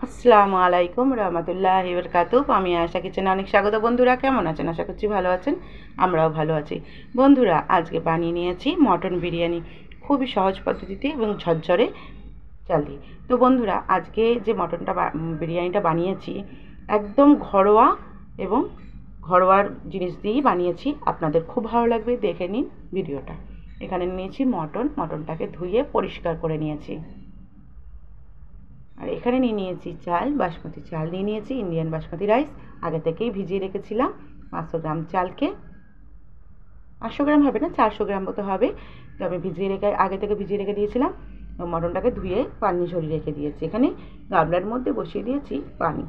আসসালামু আলাইকুম রহমতুল্লাহি বারাকাতুহু। আমি আয়েশা কিচেনে অনেক স্বাগত। বন্ধুরা কেমন আছেন? আশা করছি ভালো আছেন, আমরাও ভালো আছি। বন্ধুরা আজকে বানিয়ে নিয়েছি মটন বিরিয়ানি, খুবই সহজ পদ্ধতিতে এবং ঝরঝরে চাল দিয়ে। তো বন্ধুরা আজকে যে বিরিয়ানিটা বানিয়েছি একদম ঘরোয়া এবং ঘরোয়ার জিনিস দিয়েই বানিয়েছি। আপনাদের খুব ভালো লাগবে, দেখে নিন ভিডিওটা। এখানে নিয়েছি মটনটাকে ধুয়ে পরিষ্কার করে নিয়েছি। আর এখানে নিয়েছি চাল, বাসমতি চাল নিয়েছি, ইন্ডিয়ান বাসমতি রাইস। আগে থেকেই ভিজিয়ে রেখেছিলাম 500 গ্রাম চালকে। 500 গ্রাম হবে না, 400 গ্রাম মতো হবে। তো আমি আগে থেকে ভিজিয়ে রেখে দিয়েছিলাম। মটনটাকে ধুয়ে পানি ঝরিয়ে রেখে দিয়েছি। এখানে গামলার মধ্যে বসিয়ে দিয়েছি পানি।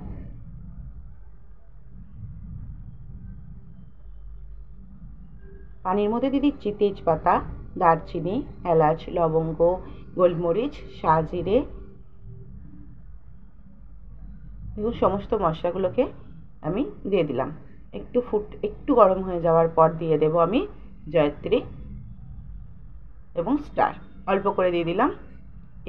পানির মধ্যে দিয়ে দিচ্ছি তেজপাতা, দারচিনি, এলাচ, লবঙ্গ, গোলমরিচ, সাজিরে এবং সমস্ত মশলাগুলোকে আমি দিয়ে দিলাম। একটু গরম হয়ে যাওয়ার পর দিয়ে দেব আমি জয়ত্রী এবং স্টার অল্প করে দিয়ে দিলাম।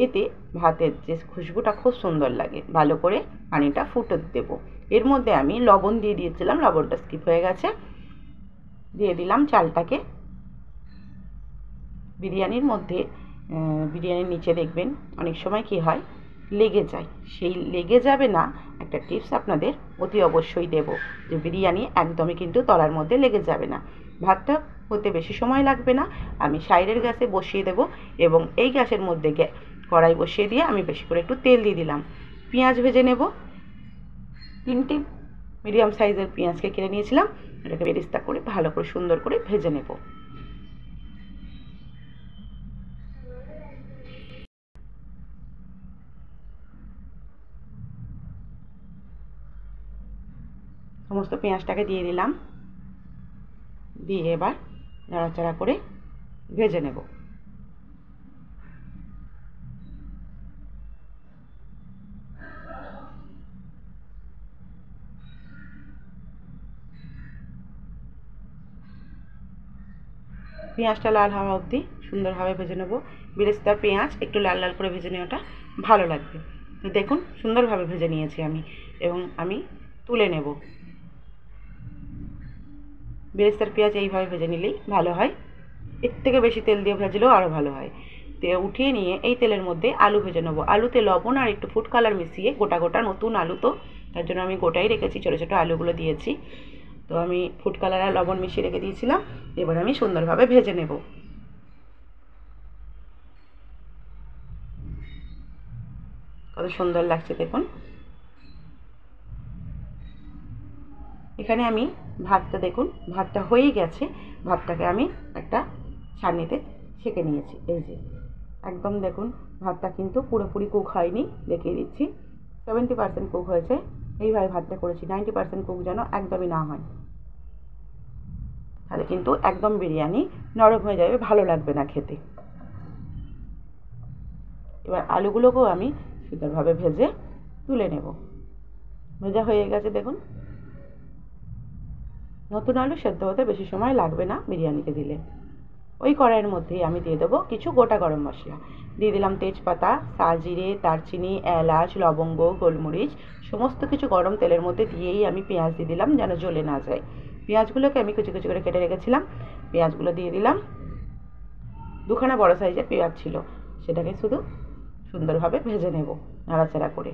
এতে ভাতের যে খুশবুটা খুব সুন্দর লাগে। ভালো করে পানিটা ফুটতে দেব। এর মধ্যে আমি লবণ দিয়ে দিয়েছিলাম, লবণটা স্কিপ হয়ে গেছে। দিয়ে দিলাম চালটাকে। বিরিয়ানির নিচে দেখবেন অনেক সময় কি হয়, লেগে যায়। সেই লেগে যাবে না, একটা টিপস আপনাদের অতি অবশ্যই দেব, যে বিরিয়ানি একদমই কিন্তু তলার মধ্যে লেগে যাবে না। ভাতটা হতে বেশি সময় লাগবে না। আমি সাইডের গ্যাসে বসিয়ে দেব এবং এই গ্যাসের মধ্যে কড়াই বসিয়ে দিয়ে আমি বেশি করে একটু তেল দিয়ে দিলাম। পেঁয়াজ ভেজে নেব। 3টে মিডিয়াম সাইজের পেঁয়াজকে কেটে নিয়েছিলাম। এটাকে বেরেস্তা করে ভালো করে সুন্দর করে ভেজে নেব। সমস্ত পেঁয়াজটাকে দিয়ে দিলাম। দিয়ে এবার নাড়াচাড়া করে ভেজে নেব। পেঁয়াজটা লাল হওয়া অবধি সুন্দরভাবে ভেজে নেব। বেরেস্তার পেঁয়াজ একটু লাল লাল করে ভেজে নেওয়াটা ভালো লাগবে। দেখুন সুন্দরভাবে ভেজে নিয়েছি আমি, এবং আমি তুলে নেব। বেরেস্তার পেঁয়াজ এইভাবে ভেজে নিলেই ভালো হয়। এর থেকে বেশি তেল দিয়ে ভাজলেও আরও ভালো হয়। উঠিয়ে নিয়ে এই তেলের মধ্যে আলু ভেজে নেবো। আলুতে লবণ আর একটু ফুড কালার মিশিয়ে, গোটা নতুন আলু তো, তার জন্য আমি গোটাই রেখেছি, ছোটো ছোটো আলুগুলো দিয়েছি। তো আমি ফুড কালার আর লবণ মিশিয়ে রেখে দিয়েছিলাম। এবার আমি সুন্দরভাবে ভেজে নেব। কত সুন্দর লাগছে দেখুন। এখানে আমি ভাতটা হয়ে গেছে। ভাতটাকে আমি একটা ছাঁকনিতে ছেঁকে নিয়েছি। এই যে একদম দেখুন, ভাতটা কিন্তু পুরোপুরি কুক হয়নি, দেখিয়ে দিচ্ছি। 70% কুক হয়েছে। এইভাবে ভাতটা করেছি। 90% কুক যেন একদমই না হয়, তাহলে কিন্তু একদম বিরিয়ানি নরম হয়ে যাবে, ভালো লাগবে না খেতে। এবার আলুগুলোকেও আমি সুন্দরভাবে ভেজে তুলে নেব। ভেজা হয়ে গেছে দেখুন। নতুন আলু সেদ্ধ হতে বেশি সময় লাগবে না বিরিয়ানিতে দিলে। ওই কড়াইয়ের মধ্যেই আমি দিয়ে দেবো কিছু গোটা গরম মশলা। দিয়ে দিলাম তেজপাতা, সাজিরে, দারচিনি, এলাচ, লবঙ্গ, গোলমরিচ। সমস্ত কিছু গরম তেলের মধ্যে দিয়েই আমি পেঁয়াজ দিয়ে দিলাম, যেন জ্বলে না যায়। পেঁয়াজগুলোকে আমি কুচি কুচি করে কেটে রেখেছিলাম। পেঁয়াজগুলো দিয়ে দিলাম। 2খানা বড় সাইজের পেঁয়াজ ছিল, সেটাকে শুধু সুন্দরভাবে ভেজে নেব নাড়াচাড়া করে।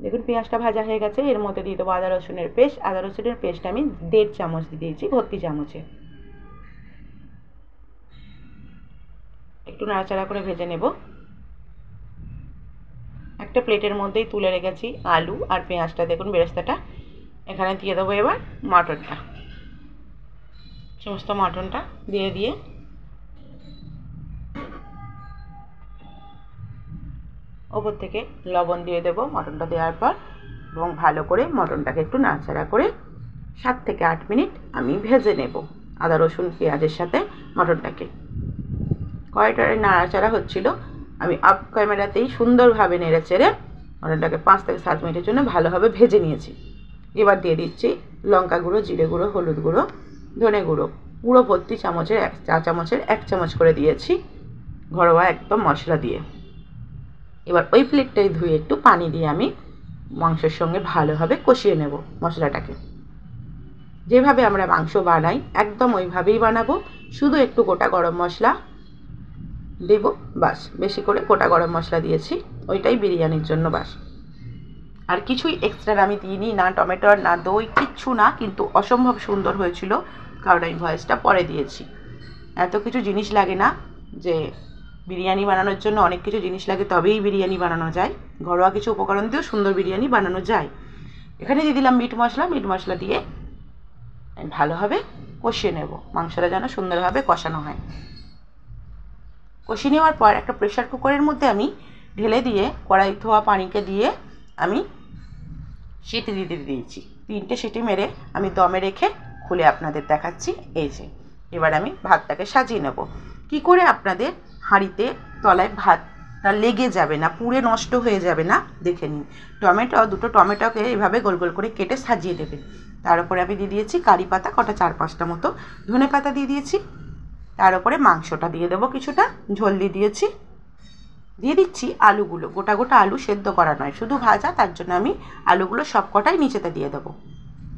দেখুন পেঁয়াজটা ভাজা হয়ে গেছে। এর মধ্যে দিয়ে দেবো আদা রসুনের পেস্ট। আদা রসুনের পেস্ট আমি 1.5 চামচ দিয়েছি, ভর্তি চামচে। একটু নাড়াচাড়া করে ভেজে নেব। একটা প্লেটের মধ্যেই তুলে রেখেছি আলু আর পেঁয়াজটা। দেখুন বেরেস্তাটা এখানে দিয়ে দেবো। এবার মটনটা, সমস্ত মটনটা দিয়ে ওপর থেকে লবণ দিয়ে দেবো মটনটা দেওয়ার পর, এবং ভালো করে মটনটাকে একটু নাড়াচাড়া করে 7 থেকে 8 মিনিট আমি ভেজে নেব আদা রসুন পেঁয়াজের সাথে মটনটাকে। কড়াইটারে নাড়াচাড়া হচ্ছিল, আমি অফ ক্যামেরাতেই সুন্দরভাবে নেড়ে চেড়ে মটনটাকে 5 থেকে 7 মিনিটের জন্য ভালোভাবে ভেজে নিয়েছি। এবার দিয়ে দিচ্ছি লঙ্কা গুঁড়ো, জিরে গুঁড়ো, হলুদ গুঁড়ো, ধনে গুঁড়ো পুরো ভর্তি চামচের 1 চা চামচের 1 চামচ করে দিয়েছি ঘরোয়া একদম মশলা দিয়ে। এবার ওই প্লেটটাই ধুয়ে একটু পানি দিয়ে আমি মাংসের সঙ্গে ভালোভাবে কষিয়ে নেব মশলাটাকে। যেভাবে আমরা মাংস বানাই একদম ওইভাবেই বানাবো, শুধু একটু গোটা গরম মশলা দেব, বাস। বেশি করে গোটা গরম মশলা দিয়েছি, ওইটাই বিরিয়ানির জন্য, বাস। আর কিছুই এক্সট্রা আমি দিইনি, না টমেটোর না দই, কিচ্ছু না, কিন্তু অসম্ভব সুন্দর হয়েছিল, কারণ আমি ভয়েসটা পরে দিয়েছি। এত কিছু জিনিস লাগে না, যে বিরিয়ানি বানানোর জন্য অনেক কিছু জিনিস লাগে তবেই বিরিয়ানি বানানো যায়, ঘরোয়া কিছু উপকরণ দিয়েও সুন্দর বিরিয়ানি বানানো যায়। এখানে দিয়ে দিলাম মিট মশলা দিয়ে আমি ভালোভাবে কষিয়ে নেব, মাংসটা যেন সুন্দরভাবে কষানো হয়। কষিয়ে নেওয়ার পর একটা প্রেশার কুকারের মধ্যে আমি ঢেলে দিয়ে কড়াই ধোয়া পানিকে দিয়ে আমি সিটি দিতে দিয়েছি। 3টে সিটি মেরে আমি দমে রেখে খুলে আপনাদের দেখাচ্ছি। এই যে এবার আমি ভাতটাকে সাজিয়ে নেব। কি করে আপনাদের হাঁড়িতে তলায় ভাতটা লেগে যাবে না, পুড়ে নষ্ট হয়ে যাবে না, দেখে নিন। দুটো টমেটোকে এভাবে গোল গোল করে কেটে সাজিয়ে দেবেন। তার উপরে আমি দিয়ে দিয়েছি কারি পাতা কটা 4-5টা মতো, ধনে পাতা দিয়ে দিয়েছি। তার উপরে মাংসটা দিয়ে দেবো, কিছুটা ঝোল দিয়েছি। দিয়ে দিচ্ছি আলুগুলো, গোটা গোটা আলু, সেদ্ধ করা নয়, শুধু ভাজা, তার জন্য আমি আলুগুলো সব কটাই নিচেতে দিয়ে দেবো,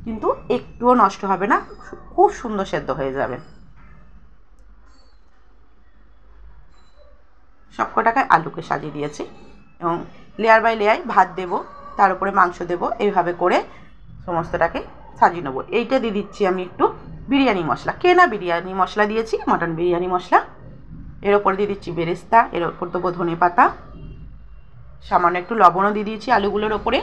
কিন্তু একটুও নষ্ট হবে না, খুব সুন্দর সেদ্ধ হয়ে যাবে। সব কটাকে আলুকে সাজিয়ে দিয়েছি এবং লেয়ার বাই লেয়ার ভাত দেব, তার উপরে মাংস দেব, এইভাবে করে সমস্তটাকে সাজিয়ে নেবো। এইটা দিয়ে দিচ্ছি আমি একটু বিরিয়ানি মশলা, কেনা বিরিয়ানি মশলা দিয়েছি, মটন বিরিয়ানি মশলা। এর ওপর দিয়ে দিচ্ছি বেরেস্তা, এর ওপর দেবো ধনে পাতা, সামান্য একটু লবণও দিয়ে দিয়েছি আলুগুলোর ওপরে।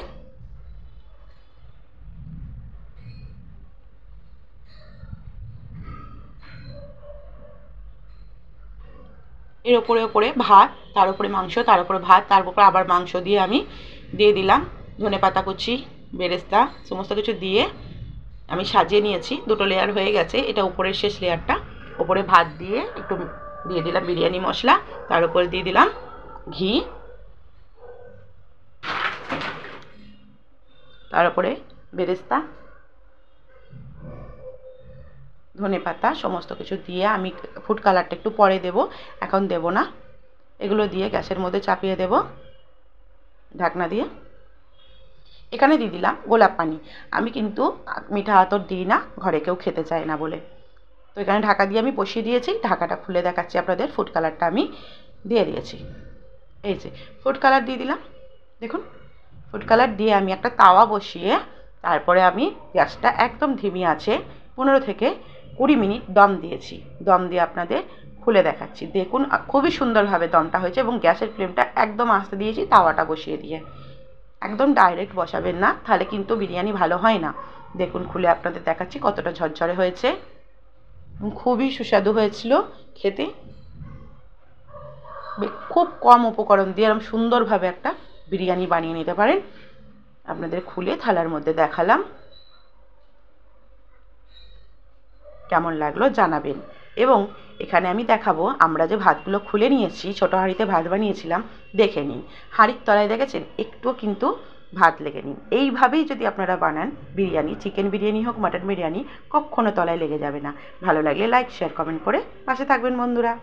এর ওপরে ভাত, তার উপরে মাংস, তার উপরে ভাত, তার উপরে আবার মাংস দিয়ে আমি দিয়ে দিলাম ধনে পাতা কুচি, বেরেস্তা, সমস্ত কিছু দিয়ে আমি সাজিয়ে নিয়েছি। 2টো লেয়ার হয়ে গেছে, এটা উপরের শেষ লেয়ারটা। ওপরে ভাত দিয়ে একটু দিয়ে দিলাম বিরিয়ানি মশলা, তার উপরে দিয়ে দিলাম ঘি, তার উপরে বেরেস্তা, ধনে পাতা, সমস্ত কিছু দিয়ে আমি ফুড কালারটা একটু পরে দেব, এখন দেব না। এগুলো দিয়ে গ্যাসের মধ্যে চাপিয়ে দেব ঢাকনা দিয়ে। এখানে দিয়ে দিলাম গোলাপ পানি। আমি কিন্তু মিঠা আতর দিই না, ঘরে কেউ খেতে চায় না বলে। তো এখানে ঢাকা দিয়ে আমি বসিয়ে দিয়েছি, ঢাকাটা খুলে দেখাচ্ছি আপনাদের। ফুড কালারটা আমি দিয়ে দিয়েছি, এই যে ফুড কালার দিয়ে দিলাম। দেখুন, ফুড কালার দিয়ে আমি একটা তাওয়া বসিয়ে তারপরে আমি গ্যাসটা একদম ধিমি আছে 15 থেকে 20 মিনিট দম দিয়েছি। দম দিয়ে আপনাদের খুলে দেখাচ্ছি। দেখুন খুবই সুন্দরভাবে দমটা হয়েছে এবং গ্যাসের ফ্লেমটা একদম আস্তে দিয়েছি তাওয়াটা বসিয়ে দিয়ে। একদম ডাইরেক্ট বসাবেন না, তাহলে কিন্তু বিরিয়ানি ভালো হয় না। দেখুন খুলে আপনাদের দেখাচ্ছি কতটা ঝরঝরে হয়েছে, খুবই সুস্বাদু হয়েছিল খেতে। খুব কম উপকরণ দিয়ে এরকম সুন্দরভাবে একটা বিরিয়ানি বানিয়ে নিতে পারেন। আপনাদের খুলে থালার মধ্যে দেখালাম, কেমন লাগলো জানাবেন। এবং এখানে আমি দেখাবো আমরা যে ভাতগুলো খুলে নিয়েছি, ছোটো হাঁড়িতে ভাত বানিয়েছিলাম, দেখে নিন হাঁড়ির তলায় দেখেছেন একটুও কিন্তু ভাত লেগে নিন। এইভাবেই যদি আপনারা বানান বিরিয়ানি, চিকেন বিরিয়ানি হোক মটন বিরিয়ানি, কখনো তলায় লেগে যাবে না। ভালো লাগলে লাইক শেয়ার কমেন্ট করে পাশে থাকবেন বন্ধুরা।